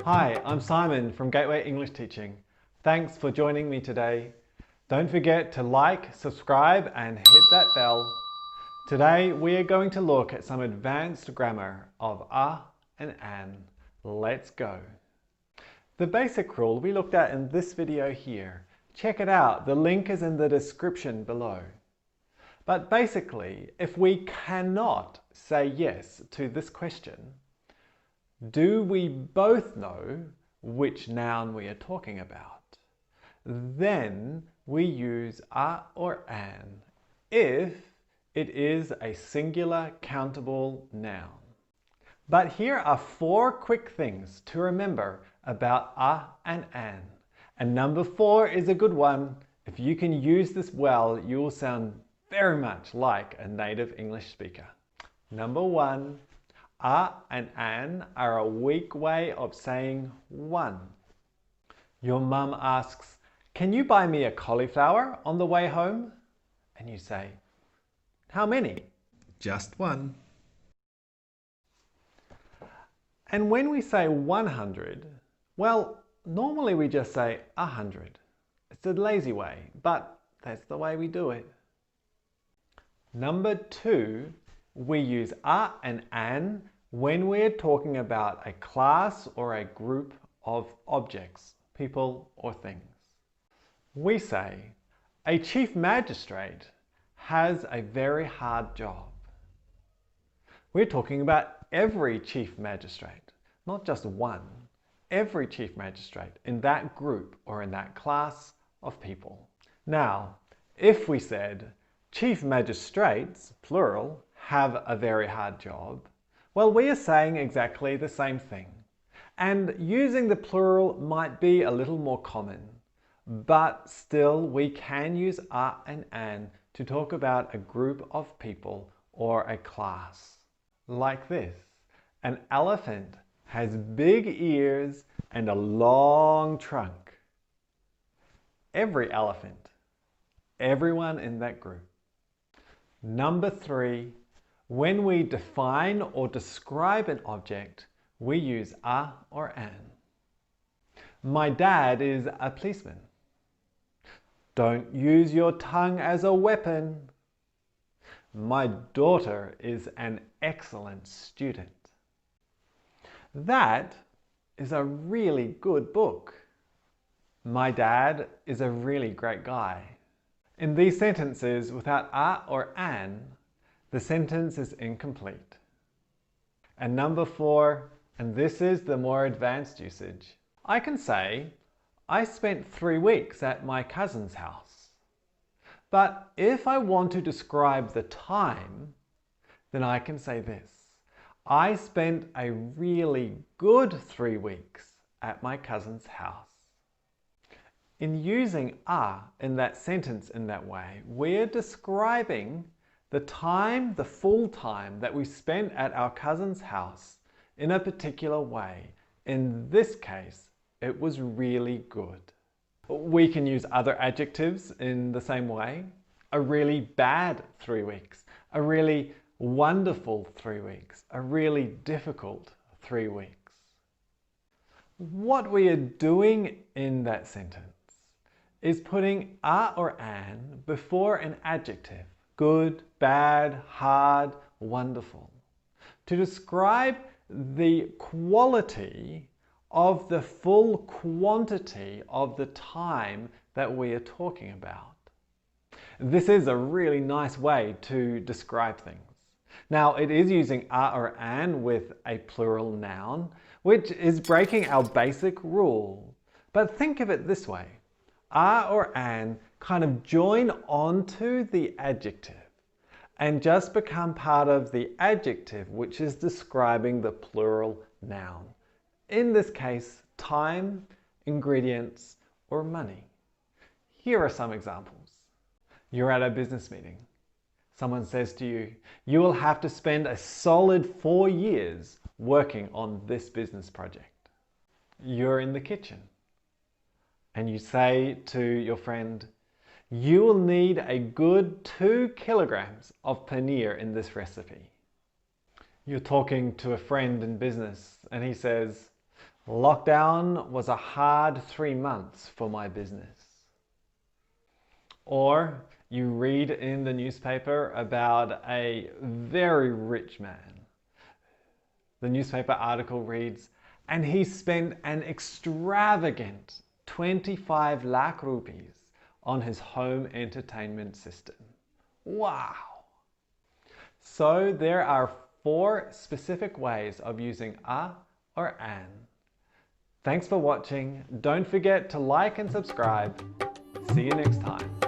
Hi, I'm Simon from Gateway English Teaching. Thanks for joining me today. Don't forget to like, subscribe and hit that bell. Today we are going to look at some advanced grammar of and an. Let's go. The basic rule we looked at in this video here. Check it out, the link is in the description below. But basically, if we cannot say yes to this question, do we both know which noun we are talking about? Then we use a or an if it is a singular countable noun. But here are 4 quick things to remember about a and an. And number 4 is a good one. If you can use this well, you will sound very much like a native English speaker. Number 1, a and an are a weak way of saying one. Your mum asks, "Can you buy me a cauliflower on the way home?" And you say, "How many?" "Just one." And when we say 100, well, normally we just say 100. It's a lazy way, but that's the way we do it. Number 2, we use a and an when we're talking about a class or a group of objects, people or things. We say, a chief magistrate has a very hard job. We're talking about every chief magistrate, not just one. Every chief magistrate in that group or in that class of people. Now, if we said, chief magistrates, plural, have a very hard job, well, we are saying exactly the same thing. And using the plural might be a little more common, but still we can use a and an to talk about a group of people or a class. Like this, an elephant has big ears and a long trunk. Every elephant, everyone in that group. Number 3, when we define or describe an object, we use a or an. My dad is a policeman. Don't use your tongue as a weapon. My daughter is an excellent student. That is a really good book. My dad is a really great guy. In these sentences without a or an, the sentence is incomplete. And number 4, and this is the more advanced usage, I can say, I spent 3 weeks at my cousin's house. But if I want to describe the time, then I can say this. I spent a really good 3 weeks at my cousin's house. In using a in that sentence in that way, we're describing the time, the full time that we spent at our cousin's house in a particular way. In this case, it was really good. We can use other adjectives in the same way. A really bad 3 weeks, a really wonderful 3 weeks, a really difficult 3 weeks. What we are doing in that sentence is putting a or an before an adjective, good, bad, hard, wonderful, to describe the quality of the full quantity of the time that we are talking about. This is a really nice way to describe things. Now, it is using a or an with a plural noun, which is breaking our basic rule. But think of it this way. A or an kind of join onto the adjective and just become part of the adjective, which is describing the plural noun. In this case, time, ingredients, or money. Here are some examples. You're at a business meeting. Someone says to you, you will have to spend a solid 4 years working on this business project. You're in the kitchen and you say to your friend, you will need a good 2 kilograms of paneer in this recipe. You're talking to a friend in business and he says, Lockdown was a hard 3 months for my business. Or you read in the newspaper about a very rich man. The newspaper article reads, and he spent an extravagant 25 lakh rupees on his home entertainment system. Wow! So there are 4 specific ways of using a or an. Thanks for watching. Don't forget to like and subscribe. See you next time.